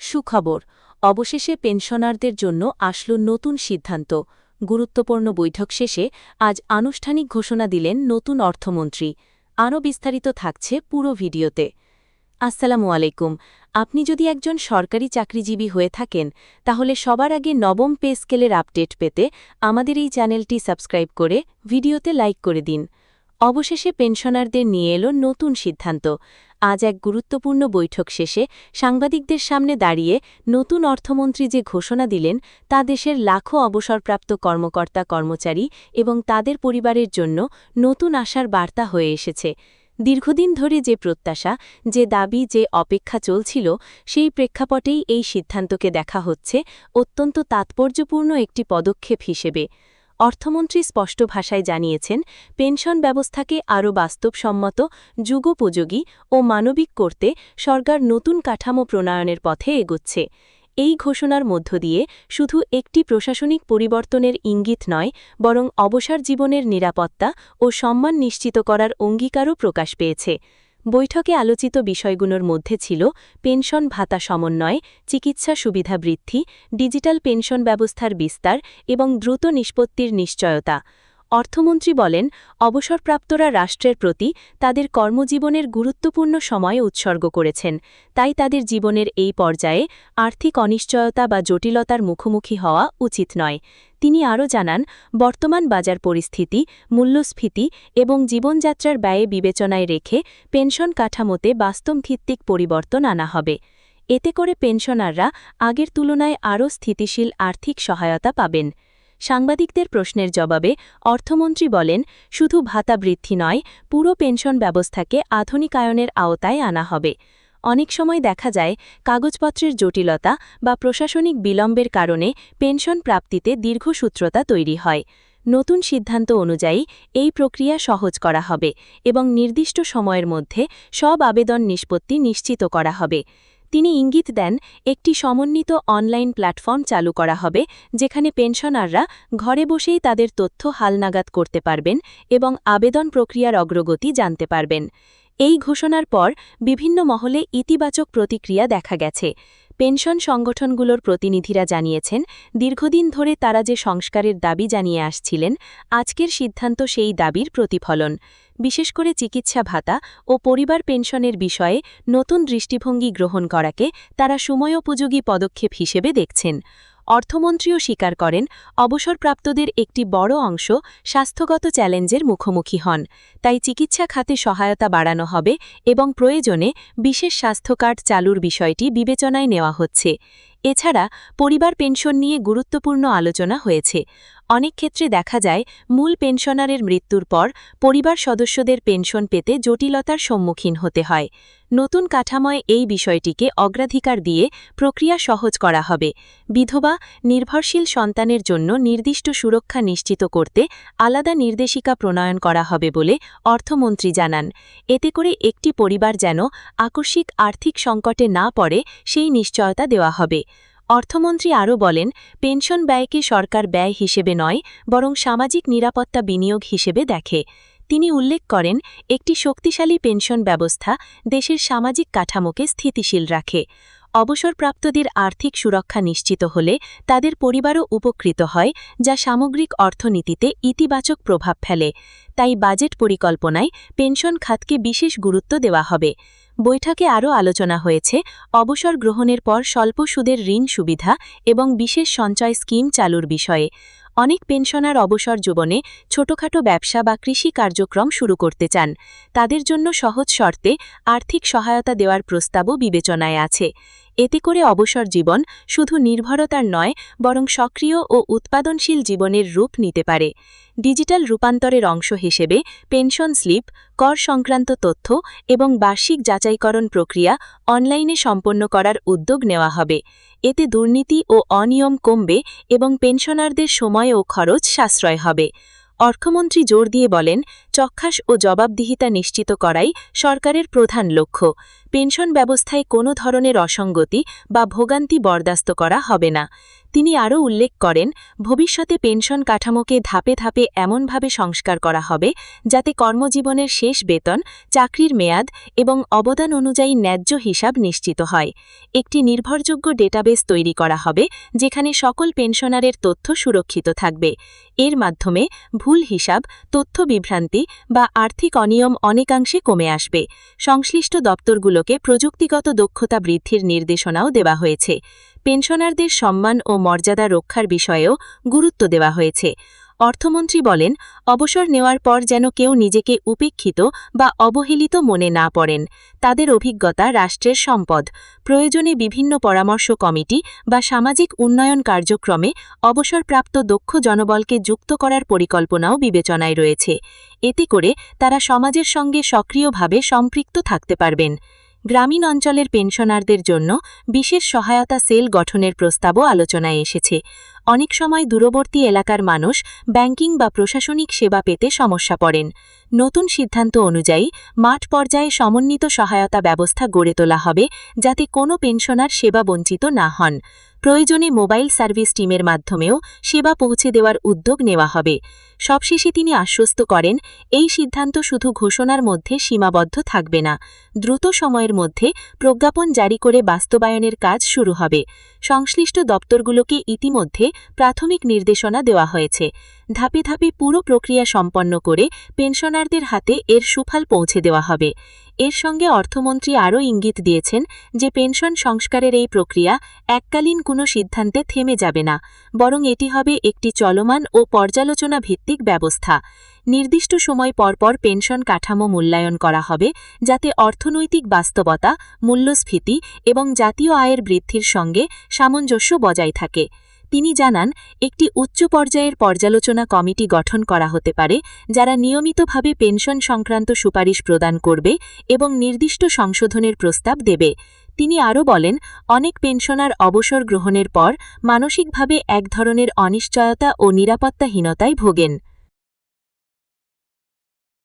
সুখবর, অবশেষে পেনশনারদের জন্য আসলো নতুন সিদ্ধান্ত। গুরুত্বপূর্ণ বৈঠক শেষে আজ আনুষ্ঠানিক ঘোষণা দিলেন নতুন অর্থমন্ত্রী। আরও বিস্তারিত থাকছে পুরো ভিডিওতে। আসসালামু আলাইকুম। আপনি যদি একজন সরকারি চাকরিজীবী হয়ে থাকেন, তাহলে সবার আগে নবম পে স্কেলের আপডেট পেতে আমাদের এই চ্যানেলটি সাবস্ক্রাইব করে ভিডিওতে লাইক করে দিন। অবশেষে পেনশনারদের নিয়ে এলো নতুন সিদ্ধান্ত। আজ এক গুরুত্বপূর্ণ বৈঠক শেষে সাংবাদিকদের সামনে দাঁড়িয়ে নতুন অর্থমন্ত্রী যে ঘোষণা দিলেন, তা দেশের লাখো অবসরপ্রাপ্ত কর্মকর্তা কর্মচারী এবং তাদের পরিবারের জন্য নতুন আশার বার্তা হয়ে এসেছে। দীর্ঘদিন ধরে যে প্রত্যাশা, যে দাবি, যে অপেক্ষা চলছিল, সেই প্রেক্ষাপটেই এই সিদ্ধান্তকে দেখা হচ্ছে অত্যন্ত তাৎপর্যপূর্ণ একটি পদক্ষেপ হিসেবে। অর্থমন্ত্রী স্পষ্ট ভাষায় জানিয়েছেন, পেনশন ব্যবস্থাকে আরও বাস্তবসম্মত, যুগোপযোগী ও মানবিক করতে সরকার নতুন কাঠামো প্রণয়নের পথে এগোচ্ছে। এই ঘোষণার মধ্য দিয়ে শুধু একটি প্রশাসনিক পরিবর্তনের ইঙ্গিত নয়, বরং অবসর জীবনের নিরাপত্তা ও সম্মান নিশ্চিত করার অঙ্গীকারও প্রকাশ পেয়েছে। বৈঠকে আলোচিত বিষয়গুলোর মধ্যে ছিল পেনশন ভাতা সমন্বয়, চিকিৎসা সুবিধা বৃদ্ধি, ডিজিটাল পেনশন ব্যবস্থার বিস্তার এবং দ্রুত নিষ্পত্তির নিশ্চয়তা। অর্থমন্ত্রী বলেন, অবসরপ্রাপ্তরা রাষ্ট্রের প্রতি তাদের কর্মজীবনের গুরুত্বপূর্ণ সময় উৎসর্গ করেছেন, তাই তাদের জীবনের এই পর্যায়ে আর্থিক অনিশ্চয়তা বা জটিলতার মুখোমুখি হওয়া উচিত নয়। তিনি আরও জানান, বর্তমান বাজার পরিস্থিতি, মূল্যস্ফীতি এবং জীবনযাত্রার ব্যয়ে বিবেচনায় রেখে পেনশন কাঠামোতে বাস্তবভিত্তিক পরিবর্তন আনা হবে। এতে করে পেনশনাররা আগের তুলনায় আরও স্থিতিশীল আর্থিক সহায়তা পাবেন। সাংবাদিকদের প্রশ্নের জবাবে অর্থমন্ত্রী বলেন, শুধু ভাতা বৃদ্ধি নয়, পুরো পেনশন ব্যবস্থাকে আধুনিকায়নের আওতায় আনা হবে। অনেক সময় দেখা যায়, কাগজপত্রের জটিলতা বা প্রশাসনিক বিলম্বের কারণে পেনশন প্রাপ্তিতে দীর্ঘসূত্রতা তৈরি হয়। নতুন সিদ্ধান্ত অনুযায়ী এই প্রক্রিয়া সহজ করা হবে এবং নির্দিষ্ট সময়ের মধ্যে সব আবেদন নিষ্পত্তি নিশ্চিত করা হবে। তিনি ইঙ্গিত দেন, একটি সমন্বিত অনলাইন প্ল্যাটফর্ম চালু করা হবে, যেখানে পেনশনাররা ঘরে বসেই তাদের তথ্য হালনাগাদ করতে পারবেন এবং আবেদন প্রক্রিয়ার অগ্রগতি জানতে পারবেন। এই ঘোষণার পর বিভিন্ন মহলে ইতিবাচক প্রতিক্রিয়া দেখা গেছে। পেনশন সংগঠনগুলোর প্রতিনিধিরা জানিয়েছেন, দীর্ঘদিন ধরে তারা যে সংস্কারের দাবি জানিয়ে আসছিলেন, আজকের সিদ্ধান্ত সেই দাবির প্রতিফলন। বিশেষ করে চিকিৎসা ভাতা ও পরিবার পেনশনের বিষয়ে নতুন দৃষ্টিভঙ্গি গ্রহণ করাকে তারা সময়োপযোগী পদক্ষেপ হিসেবে দেখছেন। অর্থমন্ত্রীও স্বীকার করেন, অবসরপ্রাপ্তদের একটি বড় অংশ স্বাস্থ্যগত চ্যালেঞ্জের মুখোমুখি হন, তাই চিকিৎসা খাতে সহায়তা বাড়ানো হবে এবং প্রয়োজনে বিশেষ স্বাস্থ্য কার্ড চালুর বিষয়টি বিবেচনায় নেওয়া হচ্ছে। এছাড়া পরিবার পেনশন নিয়ে গুরুত্বপূর্ণ আলোচনা হয়েছে। অনেক ক্ষেত্রে দেখা যায়, মূল পেনশনারের মৃত্যুর পর পরিবার সদস্যদের পেনশন পেতে জটিলতার সম্মুখীন হতে হয়। নতুন কাঠামোয় এই বিষয়টিকে অগ্রাধিকার দিয়ে প্রক্রিয়া সহজ করা হবে। বিধবা, নির্ভরশীল সন্তানের জন্য নির্দিষ্ট সুরক্ষা নিশ্চিত করতে আলাদা নির্দেশিকা প্রণয়ন করা হবে বলে অর্থমন্ত্রী জানান। এতে করে একটি পরিবার যেন আকস্মিক আর্থিক সংকটে না পড়ে, সেই নিশ্চয়তা দেওয়া হবে। অর্থমন্ত্রী আরও বলেন, পেনশন ব্যয়কে সরকার ব্যয় হিসেবে নয়, বরং সামাজিক নিরাপত্তা বিনিয়োগ হিসেবে দেখে। তিনি উল্লেখ করেন, একটি শক্তিশালী পেনশন ব্যবস্থা দেশের সামাজিক কাঠামোকে স্থিতিশীল রাখে। অবসরপ্রাপ্তদের আর্থিক সুরক্ষা নিশ্চিত হলে তাদের পরিবারও উপকৃত হয়, যা সামগ্রিক অর্থনীতিতে ইতিবাচক প্রভাব ফেলে। তাই বাজেট পরিকল্পনায় পেনশন খাতকে বিশেষ গুরুত্ব দেওয়া হবে। বৈঠকে আরও আলোচনা হয়েছে অবসর গ্রহণের পর স্বল্প সুদের ঋণ সুবিধা এবং বিশেষ সঞ্চয় স্কিম চালুর বিষয়ে। অনেক পেনশনার অবসর জীবনে ছোটখাটো ব্যবসা বা কৃষি কার্যক্রম শুরু করতে চান। তাদের জন্য সহজ শর্তে আর্থিক সহায়তা দেওয়ার প্রস্তাবও বিবেচনায় আছে। এতে করে অবসর জীবন শুধু নির্ভরতার নয়, বরং সক্রিয় ও উৎপাদনশীল জীবনের রূপ নিতে পারে। ডিজিটাল রূপান্তরের অংশ হিসেবে পেনশন স্লিপ, কর সংক্রান্ত তথ্য এবং বার্ষিক যাচাইকরণ প্রক্রিয়া অনলাইনে সম্পন্ন করার উদ্যোগ নেওয়া হবে। এতে দুর্নীতি ও অনিয়ম কমবে এবং পেনশনারদের সময় ও খরচ সাশ্রয় হবে। অর্থমন্ত্রী জোর দিয়ে বলেন, চক্ষাস ও জবাবদিহিতা নিশ্চিত করাই সরকারের প্রধান লক্ষ্য। পেনশন ব্যবস্থায় কোনো ধরনের অসঙ্গতি বা ভোগান্তি বরদাস্ত করা হবে না। তিনি আরও উল্লেখ করেন, ভবিষ্যতে পেনশন কাঠামোকে ধাপে ধাপে এমনভাবে সংস্কার করা হবে যাতে কর্মজীবনের শেষ বেতন, চাকরির মেয়াদ এবং অবদান অনুযায়ী ন্যায্য হিসাব নিশ্চিত হয়। একটি নির্ভরযোগ্য ডেটাবেস তৈরি করা হবে যেখানে সকল পেনশনারের তথ্য সুরক্ষিত থাকবে। এর মাধ্যমে ভুল হিসাব, তথ্য বিভ্রান্তি বা আর্থিক অনিয়ম অনেকাংশে কমে আসবে। সংশ্লিষ্ট দপ্তরগুলোকে প্রযুক্তিগত দক্ষতা বৃদ্ধির নির্দেশনাও দেওয়া হয়েছে। পেনশনারদের সম্মান ও মর্যাদা রক্ষার বিষয়েও গুরুত্ব দেওয়া হয়েছে। অর্থমন্ত্রী বলেন, অবসর নেওয়ার পর যেন কেউ নিজেকে উপেক্ষিত বা অবহেলিত মনে না করেন। তাদের অভিজ্ঞতা রাষ্ট্রের সম্পদ। প্রয়োজনে বিভিন্ন পরামর্শ কমিটি বা সামাজিক উন্নয়ন কার্যক্রমে অবসরপ্রাপ্ত দক্ষ জনবলকে যুক্ত করার পরিকল্পনাও বিবেচনায় রয়েছে। এতে করে তারা সমাজের সঙ্গে সক্রিয়ভাবে সম্পৃক্ত থাকতে পারবেন। গ্রামীণ অঞ্চলের পেনশনারদের জন্য বিশেষ সহায়তা সেল গঠনের প্রস্তাবও আলোচনায় এসেছে। অনেক সময় দূরবর্তী এলাকার মানুষ ব্যাংকিং বা প্রশাসনিক সেবা পেতে সমস্যা পড়েন। নতুন সিদ্ধান্ত অনুযায়ী মাঠ পর্যায়ে সমন্বিত সহায়তা ব্যবস্থা গড়ে তোলা হবে যাতে কোনো পেনশনার সেবা বঞ্চিত না হন। প্রয়োজনে মোবাইল সার্ভিস টিমের মাধ্যমেও সেবা পৌঁছে দেওয়ার উদ্যোগ নেওয়া হবে। সবশেষে তিনি আশ্বস্ত করেন, এই সিদ্ধান্ত শুধু ঘোষণার মধ্যে সীমাবদ্ধ থাকবে না। দ্রুত সময়ের মধ্যে প্রজ্ঞাপন জারি করে বাস্তবায়নের কাজ শুরু হবে। সংশ্লিষ্ট দপ্তরগুলোকে ইতিমধ্যে প্রাথমিক নির্দেশনা দেওয়া হয়েছে। ধাপে ধাপে পুরো প্রক্রিয়া সম্পন্ন করে পেনশনারদের হাতে এর সুফল পৌঁছে দেওয়া হবে। এর সঙ্গে অর্থমন্ত্রী আরও ইঙ্গিত দিয়েছেন যে পেনশন সংস্কারের এই প্রক্রিয়া এককালীন কোনো সিদ্ধান্তে থেমে যাবে না, বরং এটি হবে একটি চলমান ও পর্যালোচনা ভিত্তিক ব্যবস্থা। নির্দিষ্ট সময় পরপর পেনশন কাঠামো মূল্যায়ন করা হবে যাতে অর্থনৈতিক বাস্তবতা, মূল্যস্ফীতি এবং জাতীয় আয়ের বৃদ্ধির সঙ্গে সামঞ্জস্য বজায় থাকে। তিনি জানান, একটি উচ্চ পর্যায়ের পর্যালোচনা কমিটি গঠন করা হতে পারে যারা নিয়মিতভাবে পেনশন সংক্রান্ত সুপারিশ প্রদান করবে এবং নির্দিষ্ট সংশোধনের প্রস্তাব দেবে। তিনি আরও বলেন, অনেক পেনশনার অবসর গ্রহণের পর মানসিকভাবে এক ধরনের অনিশ্চয়তা ও নিরাপত্তাহীনতায় ভোগেন।